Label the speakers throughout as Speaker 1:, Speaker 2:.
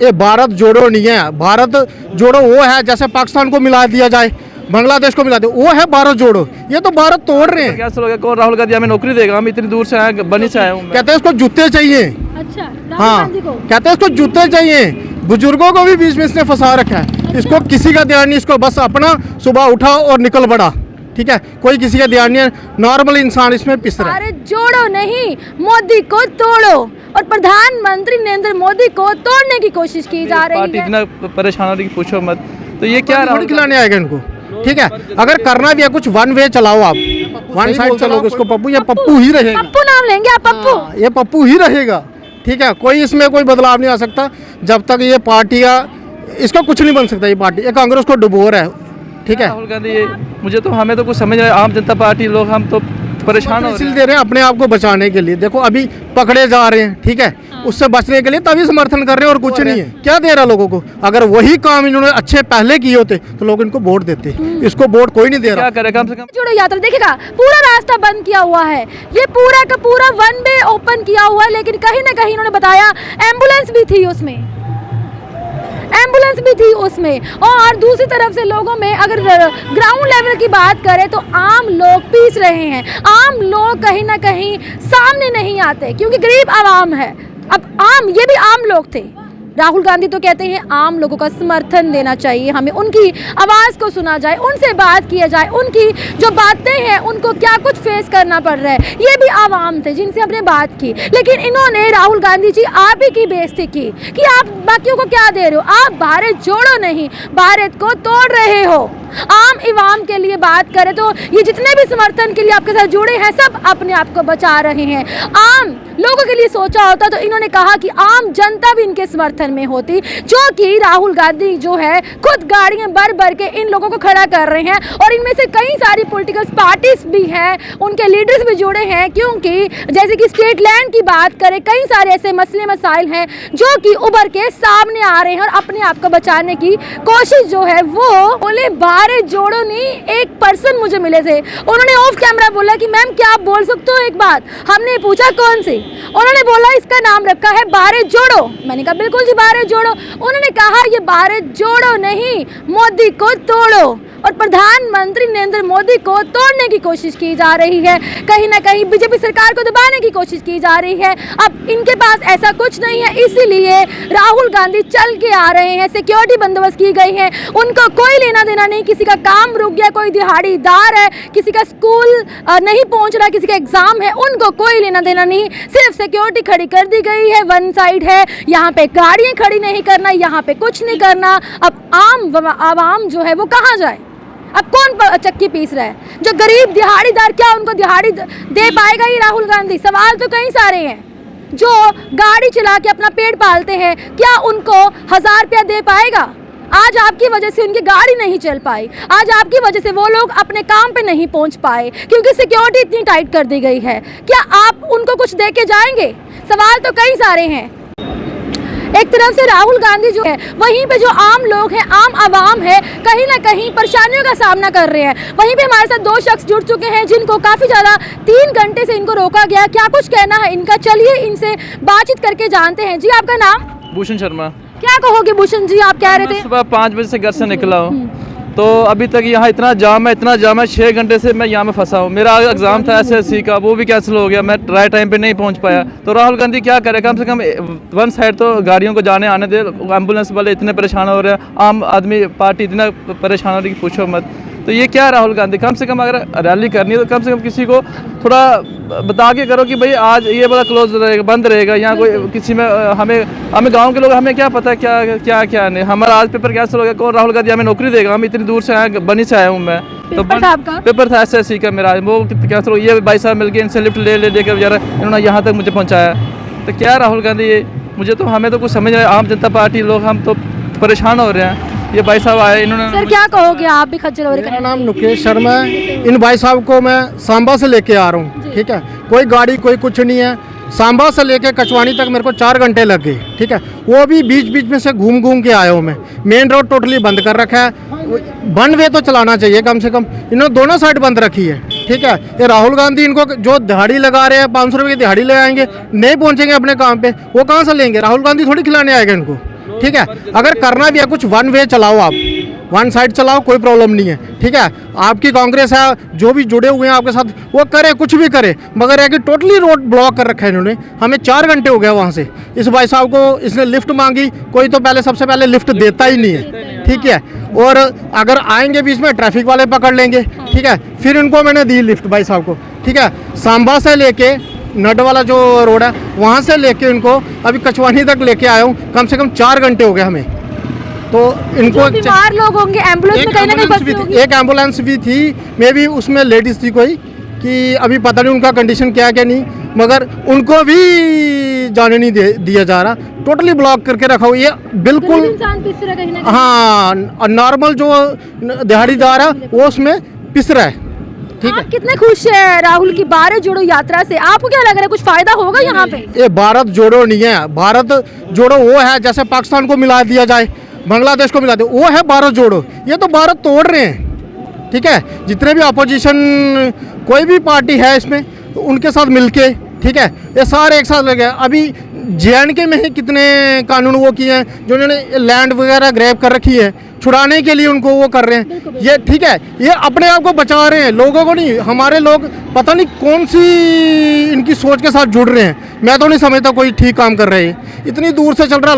Speaker 1: ये भारत जोड़ो नहीं है। भारत जोड़ो वो है जैसे पाकिस्तान को मिला दिया जाए, बांग्लादेश को मिला दे, वो है भारत जोड़ो। ये तो भारत तोड़ रहे हैं।
Speaker 2: क्या लोग कौन राहुल गांधी हमें नौकरी देगा? हम इतनी दूर से आए, बनी से आए हूँ।
Speaker 1: कहते हैं इसको जूते चाहिए।
Speaker 3: अच्छा,
Speaker 1: हाँ, कहते हैं इसको जूते चाहिए। बुजुर्गों को भी बीच में इसने फंसा रखा है। इसको किसी का ध्यान नहीं, इसको बस अपना सुबह उठा और निकल पड़ा। ठीक है, कोई किसी का ध्यान नहीं है। नॉर्मल इंसान इसमें पिस रहा है।
Speaker 3: भारत जोड़ो नहीं, मोदी को तोड़ो। और प्रधानमंत्री नरेंद्र मोदी को तोड़ने की कोशिश की जा रही
Speaker 2: पार्टी
Speaker 3: है।
Speaker 2: इतना परेशान हो रही पूछो मत। तो ये क्या
Speaker 1: थोड़ी खिलाने आएगा इनको। ठीक है, अगर करना भी है कुछ वन वे चलाओ, आप वन साइड चलोगे उसको पप्पू, ये पप्पू ही रहेगा।
Speaker 3: पप्पू नाम लेंगे आप? पप्पू,
Speaker 1: ये पप्पू ही रहेगा। ठीक है, कोई इसमें कोई बदलाव नहीं आ सकता जब तक ये पार्टियां, इसको कुछ नहीं बन सकता। ये पार्टी, ये कांग्रेस को डुबो रहा है। ठीक है,
Speaker 2: राहुल गांधी ये मुझे तो हमें तो कुछ समझ नहीं, आम जनता पार्टी लोग हम तो परेशान हो
Speaker 1: इसलिए दे रहे हैं अपने आप को बचाने के लिए। देखो अभी पकड़े जा रहे हैं, ठीक है, उससे बचने के लिए तभी समर्थन कर रहे हैं और कुछ नहीं है। क्या दे रहा लोगों को? अगर वही काम इन्होंने अच्छे पहले किए होते तो लोग इनको वोट देते। इसको वोट कोई नहीं दे रहा।
Speaker 2: क्या करे? कम से कम
Speaker 3: जोड़ो यात्रा देखिएगा, पूरा रास्ता बंद किया हुआ है। ये पूरा का पूरा वन वे ओपन किया हुआ है, लेकिन कहीं ना कहीं इन्होंने बताया एम्बुलेंस भी थी उसमें, एम्बुलेंस भी थी उसमें। और दूसरी तरफ से लोगों में अगर ग्राउंड लेवल की बात करें तो आम लोग पीस रहे हैं। आम लोग कहीं ना कहीं सामने नहीं आते क्योंकि गरीब आवाम है। अब आम, ये भी आम लोग थे। राहुल गांधी तो कहते हैं आम लोगों का समर्थन देना चाहिए, हमें उनकी आवाज़ को सुना जाए, उनसे बात किया जाए, उनकी जो बातें हैं उनको क्या कुछ फेस करना पड़ रहा है। ये भी आवाम थे जिनसे हमने बात की, लेकिन इन्होंने राहुल गांधी जी आप ही की बेइज्जती की कि आप बाकियों को क्या दे रहे हो। आप भारत जोड़ो नहीं, भारत को तोड़ रहे हो। आम इवाम के लिए बात करें तो ये जितने भी समर्थन के लिए आपके साथ जुड़े हैं सब अपने आप को बचा रहे हैं। आम लोगों के लिए सोचा होता तो इन्होंने कहा कि आम जनता भी इनके समर्थन में होती, जो कि राहुल गांधी जो है खुद गाड़ियां भर भर के इन लोगों को खड़ा कर रहे हैं। और इनमें से कई सारी पॉलिटिकल पार्टीज भी हैं, उनके लीडर्स भी जुड़े हैं, क्योंकि जैसे कि स्टेट लैंड की बात करें, कई सारे ऐसे मसले मसाइल हैं जो कि उभर के सामने आ रहे हैं और अपने आप को बचाने की कोशिश जो है वो बोले भारत जोड़ो नहीं। एक पर्सन मुझे मिले थे, उन्होंने ऑफ कैमरा बोला कि मैम क्या आप बोल सकते हो एक बात? हमने पूछा कौन सी? उन्होंने बोला इसका नाम रखा है भारत जोड़ो। मैंने कहा बिल्कुल जी भारत जोड़ो। उन्होंने कहा ये भारत जोड़ो नहीं, मोदी को तोड़ो। और प्रधानमंत्री नरेंद्र मोदी को तोड़ने की कोशिश की जा रही है, कहीं ना कहीं बीजेपी सरकार को दबाने की कोशिश की जा रही है। अब इनके पास ऐसा कुछ नहीं है, इसीलिए राहुल गांधी चल के आ रहे हैं। सिक्योरिटी बंदोबस्त की गई है, उनको कोई लेना देना नहीं। किसी का काम रुक गया, कोई दिहाड़ीदार है, किसी का स्कूल नहीं पहुंच रहा, किसी का एग्जाम है, उनको कोई लेना देना नहीं। सिर्फ सिक्योरिटी खड़ी कर दी गई है, वन साइड है, यहाँ पे गाड़ियाँ खड़ी नहीं करना, यहाँ पे कुछ नहीं करना। अब आवाम जो है वो कहाँ जाए? अब कौन चक्की पीस रहा है? जो गरीब दिहाड़ीदार, क्या उनको दिहाड़ी दे पाएगा ये राहुल गांधी? सवाल तो कई सारे हैं। जो गाड़ी चला के अपना पेट पालते हैं, क्या उनको 1000 रुपया दे पाएगा? आज आपकी वजह से उनकी गाड़ी नहीं चल पाई, आज आपकी वजह से वो लोग अपने काम पे नहीं पहुंच पाए क्योंकि सिक्योरिटी इतनी टाइट कर दी गई है। क्या आप उनको कुछ दे के जाएंगे? सवाल तो कई सारे हैं। एक तरफ से राहुल गांधी जो है, वहीं पे जो आम लोग हैं, आम आवाम है, कहीं ना कहीं परेशानियों का सामना कर रहे हैं। वहीं पे हमारे साथ 2 शख्स जुड़ चुके हैं जिनको काफ़ी ज़्यादा 3 घंटे से इनको रोका गया। क्या कुछ कहना है इनका, चलिए इनसे बातचीत करके जानते हैं। जी आपका नाम?
Speaker 2: भूषण शर्मा।
Speaker 3: क्या कहोगे भूषण जी, आप कह रहे थे?
Speaker 2: सुबह 5 बजे से घर से निकला हूँ, तो अभी तक यहाँ इतना जाम है, 6 घंटे से मैं यहाँ में फंसा हूँ। मेरा एग्जाम था SSC का, वो भी कैंसिल हो गया, मैं राइट टाइम पे नहीं पहुँच पाया। तो राहुल गांधी क्या करे? कम से कम वन साइड तो गाड़ियों को जाने आने दे। एम्बुलेंस वाले इतने परेशान हो रहे हैं, आम आदमी पार्टी इतना परेशान हो रही है पूछो मत। तो ये क्या राहुल गांधी? कम से कम अगर रैली करनी है तो कम से कम किसी को थोड़ा बता के करो कि भाई आज ये वाला क्लोज रहेगा, बंद रहेगा। यहाँ कोई किसी में हमें गांव के लोग, हमें क्या पता क्या नहीं। हमारा आज पेपर कैंसिल हो गया, कौन राहुल गांधी हमें नौकरी देगा? हम इतनी दूर से आए, बनी से आया हूँ मैं। तो पेपर था SSC का मेरा, वो कैंसिल हो। ये भाई साहब मिल के इनसे लिफ्ट लेकर बेचारा इन्होंने यहाँ तक मुझे पहुँचाया। तो क्या राहुल गांधी ये मुझे तो हमें तो कुछ समझ नहीं, आम जनता पार्टी लोग हम तो परेशान हो रहे हैं। ये भाई साहब आए, इन्होंने
Speaker 3: सर क्या कहोगे आप भी खज्जल हो रहे?
Speaker 1: मेरा नाम मुकेश शर्मा है। इन भाई साहब को मैं सांबा से लेके आ रहा हूँ। ठीक है, कोई गाड़ी कोई कुछ नहीं है। सांबा से लेके कचवानी तक मेरे को 4 घंटे लग गए। ठीक है, वो भी बीच बीच में से घूम के आया हूँ मैं। मेन रोड टोटली बंद कर रखा है, वन वे तो चलाना चाहिए कम से कम। इन्होंने दोनों साइड बंद रखी है। ठीक है, ये राहुल गांधी इनको जो दिहाड़ी लगा रहे हैं, 500 रुपये की दिहाड़ी लगाएंगे, नहीं पहुँचेंगे अपने काम पे, वो कहाँ से लेंगे? राहुल गांधी थोड़ी खिलाने आएगा इनको। ठीक है। अगर करना भी है कुछ वन वे चलाओ, आप वन साइड चलाओ, कोई प्रॉब्लम नहीं है, ठीक है। आपकी कांग्रेस है, जो भी जुड़े हुए हैं आपके साथ वो करे, कुछ भी करे, मगर है कि टोटली रोड ब्लॉक कर रखा है इन्होंने। हमें 4 घंटे हो गया वहाँ से। इस भाई साहब को इसने लिफ्ट मांगी, कोई तो पहले सबसे पहले लिफ्ट देता ही नहीं है, ठीक है। और अगर आएंगे बीच में ट्रैफिक वाले पकड़ लेंगे, ठीक है। फिर इनको मैंने दी लिफ्ट भाई साहब को, ठीक है। सांबा से लेके नड वाला जो रोड है वहाँ से लेके इनको अभी कचवानी तक लेके आया हूँ। कम से कम 4 घंटे हो गए हमें। तो इनको
Speaker 3: जो बीमार लोग होंगे एम्बुलेंस में कहीं ना कहीं फंसी होगी।
Speaker 1: एक एम्बुलेंस भी थी, मे बी उसमें लेडीज थी कोई, कि अभी पता नहीं उनका कंडीशन क्या है क्या नहीं, मगर उनको भी जाने नहीं दिया जा रहा। टोटली ब्लॉक करके रखा हुआ ये बिल्कुल।
Speaker 3: इंसान पिस रहा कहीं ना कहीं।
Speaker 1: हाँ, नॉर्मल जो दिहाड़ीदार है वो उसमें पिस रहा है, ठीक है।
Speaker 3: आप कितने खुश हैं राहुल की भारत जोड़ो यात्रा से? आपको क्या लग रहा है, कुछ फायदा होगा यहाँ पे?
Speaker 1: ये भारत जोड़ो नहीं है। भारत जोड़ो वो है जैसे पाकिस्तान को मिला दिया जाए, बांग्लादेश को मिला दे, वो है भारत जोड़ो। ये तो भारत तोड़ रहे हैं, ठीक है। जितने भी अपोजिशन कोई भी पार्टी है इसमें, तो उनके साथ मिलके, ठीक है, ये सारे एक साथ लगे। अभी JNK में ही कितने कानून वो किए हैं जो उन्होंने लैंड वगैरह ग्रैब कर रखी है, छुड़ाने के लिए उनको वो कर रहे हैं। ये ठीक है, ये अपने आप को बचा रहे हैं, लोगों को नहीं। हमारे लोग पता नहीं कौन सी इनकी सोच के साथ जुड़ रहे हैं। मैं तो नहीं समझता कोई ठीक काम कर रहे हैं। इतनी दूर से चल रहा,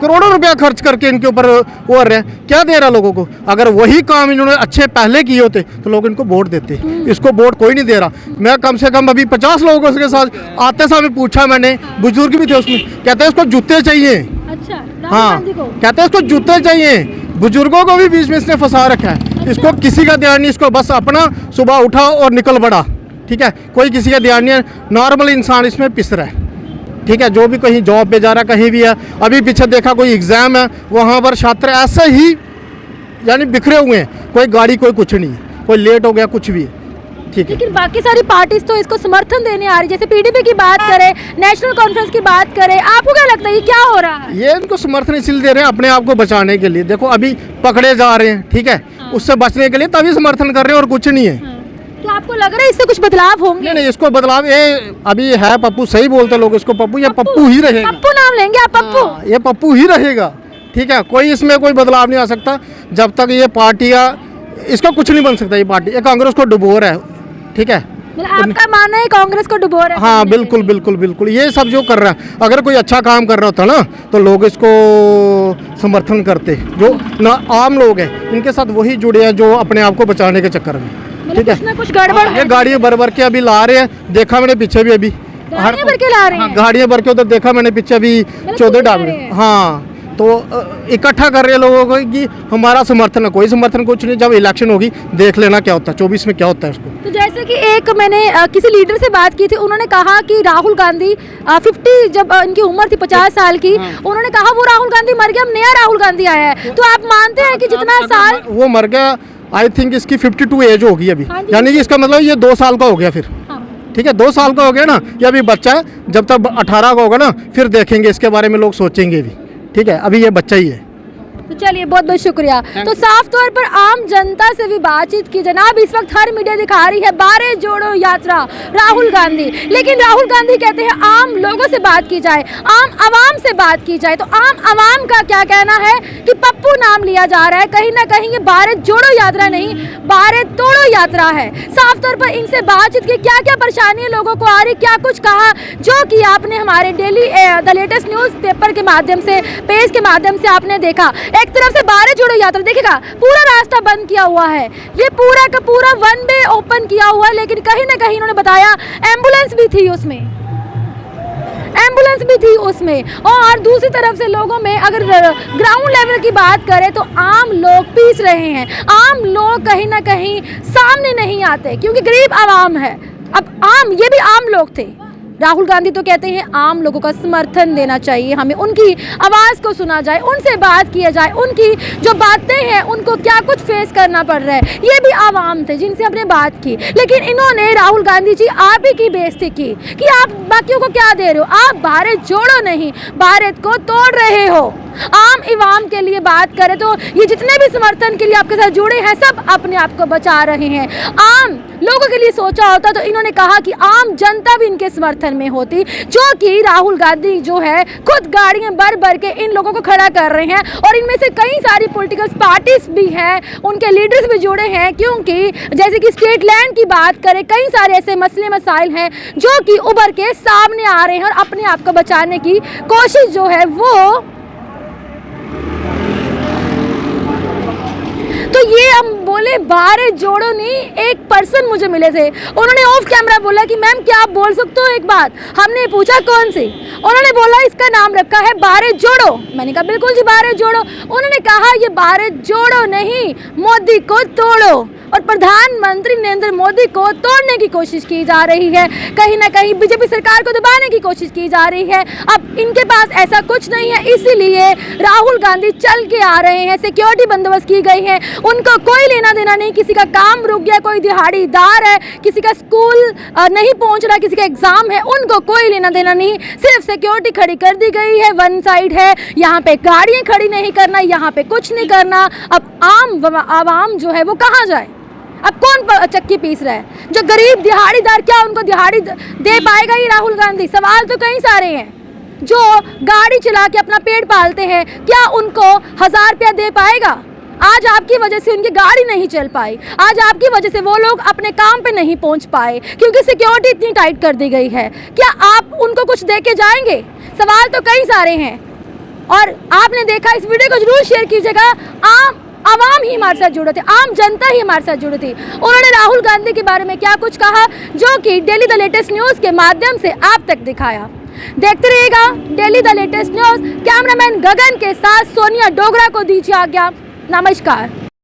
Speaker 1: करोड़ों रुपया खर्च करके इनके ऊपर वो कर रहे हैं, क्या दे रहा लोगों को? अगर वही काम इन्होंने अच्छे पहले किए होते तो लोग इनको वोट देते। इसको वोट कोई नहीं दे रहा। मैं कम से कम अभी 50 लोगों के साथ आते समय पूछा मैंने, बुजुर्ग भी थे उसमें, कहते हैं इसको जूते चाहिए।
Speaker 3: अच्छा, राहुल
Speaker 1: हाँ,
Speaker 3: गांधी को?
Speaker 1: कहते हैं इसको जूते चाहिए। बुजुर्गों को भी बीच में इसने फंसा रखा है। इसको किसी का ध्यान नहीं, इसको बस अपना सुबह उठा और निकल पड़ा, ठीक है। कोई किसी का ध्यान नहीं है। नॉर्मल इंसान इसमें पिस रहा है, ठीक है। जो भी कहीं जॉब पे जा रहा, कहीं भी है। अभी पीछे देखा कोई एग्जाम है, वहाँ पर छात्र ऐसे ही यानी बिखरे हुए हैं, कोई गाड़ी कोई कुछ नहीं है, कोई लेट हो गया कुछ भी है, ठीक है।
Speaker 3: लेकिन बाकी सारी पार्टीज तो इसको समर्थन देने आ रही, जैसे PDP की बात करें, नेशनल कॉन्फ्रेंस की बात करें, आपको क्या लगता है ये क्या हो रहा है?
Speaker 1: ये इनको समर्थन इसलिए दे रहे हैं अपने आप को बचाने के लिए। देखो अभी पकड़े जा रहे हैं, ठीक है, उससे बचने के लिए तभी समर्थन कर रहे हैं और कुछ नहीं है।
Speaker 3: क्या आपको लग रहा है इससे कुछ बदलाव होंगे?
Speaker 1: नहीं, इसको बदलाव ये अभी है पप्पू, सही बोलते लोग इसको पप्पू, ये पप्पू ही रहेगा।
Speaker 3: पप्पू नाम लेंगे आप? पप्पू?
Speaker 1: हाँ, ये पप्पू ही रहेगा, ठीक है। कोई इसमें कोई बदलाव नहीं आ सकता जब तक ये पार्टियाँ, इसका कुछ नहीं बन सकता। ये पार्टी, ये कांग्रेस को डुबो रहा है, ठीक है।
Speaker 3: मतलब आपका मानना है कांग्रेस को डुबो रहा है?
Speaker 1: हाँ बिल्कुल बिल्कुल बिल्कुल, ये सब जो कर रहा है, अगर कोई अच्छा काम कर रहा होता ना तो लोग इसको समर्थन करते। जो ना आम लोग हैं इनके साथ वही जुड़े हैं जो अपने आप को बचाने के चक्कर में, ठीक है।
Speaker 3: कुछ ना कुछ गड़बड़
Speaker 1: ये गाड़ियाँ भर भर के अभी ला रहे हैं, देखा मैंने पीछे भी अभी
Speaker 3: गाड़ियाँ भर के ला रहे हैं?
Speaker 1: गाड़ियाँ भर के उधर देखा मैंने पीछे अभी 14 डाबरे। हाँ, तो इकट्ठा कर रहे हैं लोगों को कि हमारा समर्थन है। कोई समर्थन कुछ नहीं, जब इलेक्शन होगी देख लेना क्या होता है, 24 में क्या होता है उसको।
Speaker 3: तो जैसे कि एक मैंने किसी लीडर से बात की थी, उन्होंने कहा कि राहुल गांधी 50 जब इनकी उम्र थी 50 साल की, उन्होंने कहा वो राहुल गांधी मर गया, अब नया राहुल गांधी आया है। तो आप मानते हैं कि जितना साल
Speaker 1: वो मर गया, आई थिंक इसकी 52 एज होगी अभी, यानी कि इसका मतलब ये 2 साल का हो गया फिर, ठीक है। 2 साल का हो गया ना, ये अभी बच्चा है। जब तक 18 का होगा ना फिर देखेंगे इसके बारे में, लोग सोचेंगे भी, ठीक है। अभी ये बच्चा ही है।
Speaker 3: तो चलिए, बहुत बहुत शुक्रिया। तो साफ तौर पर आम जनता से भी बातचीत की जनाब। इस वक्त हर मीडिया दिखा रही है भारत जोड़ो यात्रा राहुल गांधी, लेकिन राहुल गांधी कहते हैं आम लोगों से बात की जाए, आम आवाम से बात की जाए। तो आम आवाम का क्या कहना है कि पप्पू नाम लिया जा रहा है, कहीं ना कहीं ये भारत जोड़ो यात्रा नहीं, भारत तोड़ो यात्रा है। साफ तौर पर इनसे बातचीत की, क्या क्या परेशानियां लोगों को आ रही, क्या कुछ कहा, जो कि आपने हमारे daily the latest news paper के माध्यम से, पेज के माध्यम से आपने देखा। एक तरफ से भारत जोड़ो यात्रा, देखिएगा पूरा रास्ता बंद किया हुआ है, ये पूरा का पूरा वन वे ओपन किया हुआ है, लेकिन कहीं ना कहीं उन्होंने बताया एम्बुलेंस भी थी उसमें, एम्बुलेंस भी थी उसमें। और दूसरी तरफ से लोगों में अगर ग्राउंड लेवल की बात करें तो आम लोग पीस रहे हैं, आम लोग कहीं ना कहीं सामने नहीं आते क्योंकि गरीब आवाम है। अब आम, ये भी आम लोग थे। राहुल गांधी तो कहते हैं आम लोगों का समर्थन देना चाहिए, हमें उनकी आवाज़ को सुना जाए, उनसे बात किया जाए, उनकी जो बातें हैं उनको क्या कुछ फेस करना पड़ रहा है। ये भी आवाम थे जिनसे हमने बात की, लेकिन इन्होंने राहुल गांधी जी आप ही की बेइज्जती की कि आप बाकियों को क्या दे रहे हो, आप भारत जोड़ो नहीं भारत को तोड़ रहे हो। आम इवाम के लिए बात करें तो ये जितने भी समर्थन के लिए आपके साथ जुड़े हैं सब अपने आप को बचा रहे हैं। आम लोगों के लिए सोचा होता तो इन्होंने कहा कि आम जनता भी इनके समर्थन में होती, जो कि राहुल गांधी जो है खुद गाड़ियां भर भर के इन लोगों को खड़ा कर रहे हैं। और इनमें से कई सारी पॉलिटिकल पार्टीज भी हैं, उनके लीडर्स भी जुड़े हैं, क्योंकि जैसे कि स्टेट लैंड की बात करें, कई सारे ऐसे मसले मसाइल हैं जो कि उभर के सामने आ रहे हैं और अपने आप को बचाने की कोशिश जो है वो, तो ये हम बोले भारत जोड़ो नहीं। एक पर्सन मुझे मिले थे, उन्होंने ऑफ कैमरा बोला कि मैम क्या आप बोल सकते हो एक बात। हमने पूछा कौन सी, उन्होंने बोला इसका नाम रखा है भारत जोड़ो। मैंने कहा बिल्कुल जी भारत जोड़ो। उन्होंने कहा ये भारत जोड़ो नहीं, मोदी को तोड़ो। और प्रधानमंत्री नरेंद्र मोदी को तोड़ने की कोशिश की जा रही है, कहीं ना कहीं बीजेपी सरकार को दबाने की कोशिश की जा रही है। अब इनके पास ऐसा कुछ नहीं है, इसीलिए राहुल गांधी चल के आ रहे हैं। सिक्योरिटी बंदोबस्त की गई है, उनको कोई लेना देना नहीं, किसी का काम रुक गया, कोई दिहाड़ीदार है, किसी का स्कूल नहीं पहुंच रहा, किसी का एग्जाम है, उनको कोई लेना देना नहीं। सिर्फ सिक्योरिटी खड़ी कर दी गई है, वन साइड है, यहाँ पे गाड़ियाँ खड़ी नहीं करना, यहाँ पे कुछ नहीं करना। अब आवाम जो है वो कहाँ जाए? अब कौन चक्की पीस रहा है? जो गरीब दिहाड़ीदार, क्या उनको दिहाड़ी दे पाएगा ये राहुल गांधी? सवाल तो कई सारे हैं। जो गाड़ी चला के अपना पेट पालते हैं, क्या उनको 1000 रुपया दे पाएगा? आज आपकी वजह से उनकी गाड़ी नहीं चल पाई, आज आपकी वजह से वो लोग अपने काम पे नहीं पहुंच पाए, क्योंकि सिक्योरिटी इतनी टाइट कर दी गई है। क्या आप उनको कुछ दे के जाएंगे? सवाल तो कई सारे हैं। और आपने देखा, इस वीडियो को जरूर शेयर कीजिएगा। आवाम ही हमारे साथ जुड़े थे, आम जनता ही हमारे साथ जुड़ी थी। उन्होंने राहुल गांधी के बारे में क्या कुछ कहा, जो कि डेली द लेटेस्ट न्यूज़ के माध्यम से आप तक दिखाया। देखते रहिएगा daily the latest news. Cameraman Gagan के साथ सोनिया डोगरा को दीजिए आज्ञा। नमस्कार।